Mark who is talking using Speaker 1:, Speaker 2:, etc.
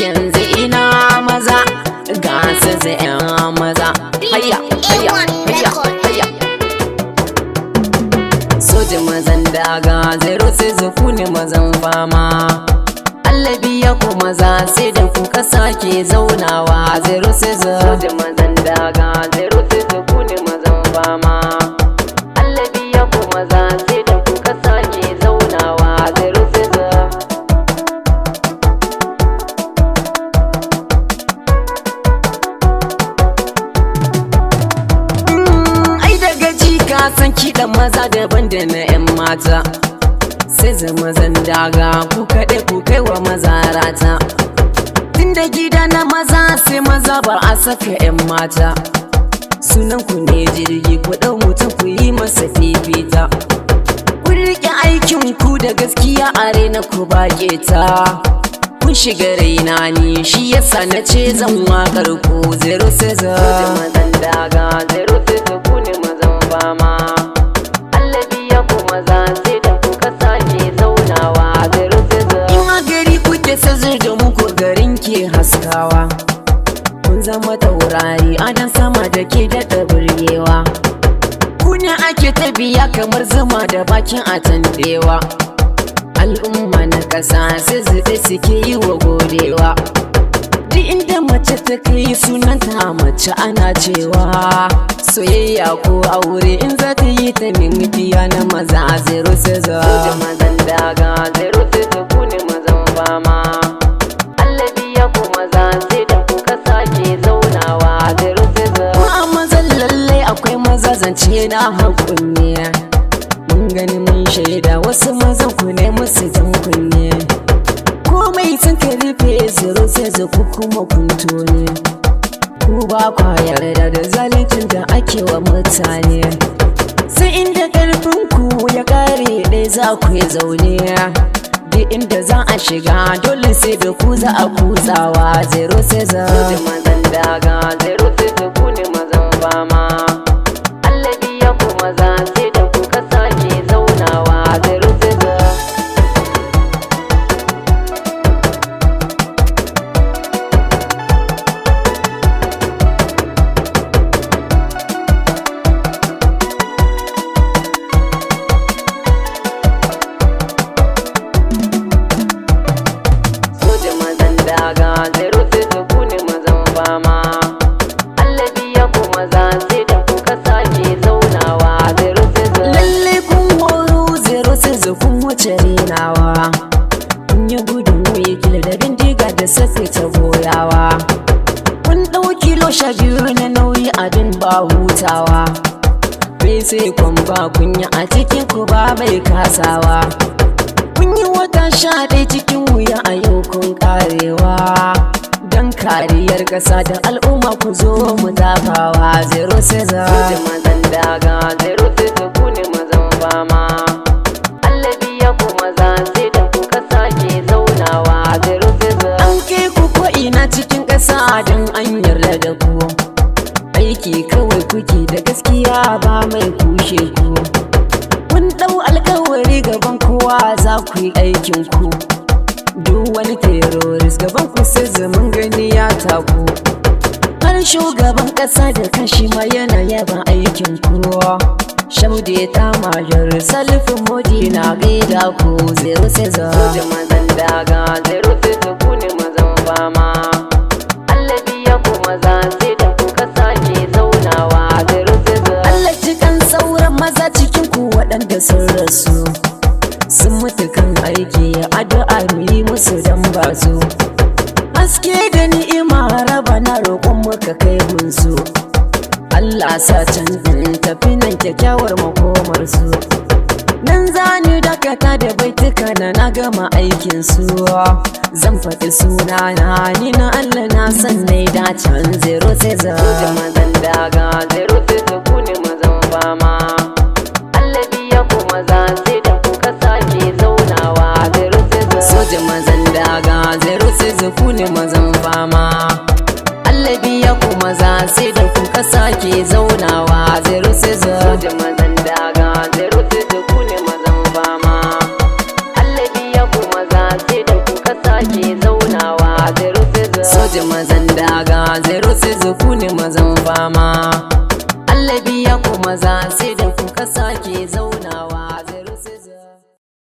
Speaker 1: yanzu ina maza ga su zai maza hayya hayya hayya hayya soja mazan daga zero sai zuku ne mazan fama allabi ya ku maza sai da kuka sake zaunawa zero sai soja mazan daga zero sai zuku ne mazan fama allabi ya ku maza sai da kuka sake zaunawa zero sai san kiɗan maza daban da na 'yan mata sai zama zan daga ku kaɗe ku kai wa maza rata tun da gida na maza sai maza ba a saka 'yan mata sunan ku ne jirgi ku ɗau mutum ku yi masa fifita kun riƙe aikin ku da gaskiya a raina ku baƙe ta kun shiga raina ne shi yasa na ce zan waƙar ku zero sai mazan daga zero sai ku ne mazan fama allabi ya ku maza sai da kuka sake zaunawa zero sai in a gari kuke sazir da muku garin ke haskawa kun zama taurari adan sama da ke daɗa burgewa ku ne ake tabiya kamar zuma da bakin atandewa al'umma na ƙasa sai zuɗe suke yi wa godewa duk inda mace ta kai sunanta mace ana cewa soyayya ko aure in za ta yi ta nemi biya na maza zero sai soja mazan daga zero sai ku ne mazan fama allabi ya ku maza sai da kuka sake zaunawa zero sai a mazan lallai akwai maza zance na hakunne mun gani mun shaida wasu mazan ku ne musu jan kunne komai sun ka rufe zero sai ku kuma kunto ne ku ba kwa yarda da zaluncin da ake wa mutane sai inda karfin ku ya kare dai za ku yi zaune duk inda za a shiga dole sai da ku za a kutsawa zero sai soja mazan daga zero sai ku ne mazan fama allabi ya ku maza sai da kuka sake zaunawa zero sai daga zero sai ku ne mazan fama allabi ya ku maza sai da kuka sake zaunawa zero sai lalle kun horo zero sai kun wuce renawa kun yi gudun wikil da bindiga da safe ta goyawa kun ɗau kilo 12 na nauyi abin ba hutawa bai sai kun ba kunya a cikin ku ba mai kasawa kun yi wata 11 cikin wuya a yau kun karewa don kariyar ƙasa da al'umma ku zo mu dafawa zero sai soja mazan daga zero sai ku ne mazan fama allabi ya ku maza sai da kuka sake zaunawa zero sai an kai ku ko ina cikin ƙasa don an yarda da ku aiki kawai kuke da gaskiya ba mai kushe ku kun ɗau alkawari gaban kowa za ku yi aikin ku duk wani terrorist gaban ku sai zaman gani ya taku har shugaban ƙasa da kashi ma yana yaban aikin ku shaude ta majar salifin modi na gaida ku zero sai soja mazan daga zero sai ku ne mazan fama allabi ya ku maza sai da kuka sake zaunawa zero sai Allah cikan sauran maza cikin ku waɗanda sun rasu sun mutu kan aiki addu'a mu yi musu dan ba su haske da ni'ima raba na roƙon muka kai gunsu Allah sa can tafi nan kyakkyawar makomar su nan zani dakata da baituka na gama aikin su zan faɗi sunana ni na Allah na san nai dacen zero sai soja mazan daga zero sai ku ne mazan fama allabi ya ku maza sai da kuka sake zaunawa zero sai soja mazan daga zero sai ku ne mazan fama allabi ya ku maza sai da kuka sake zaunawa zero sai soja mazan daga zero sai ku ne mazan fama allabi ya ku maza sai da kuka sake zaunawa zero soji mazan daga zero sai zukuni mazan fama Allah biya ku maza sai da ku kasa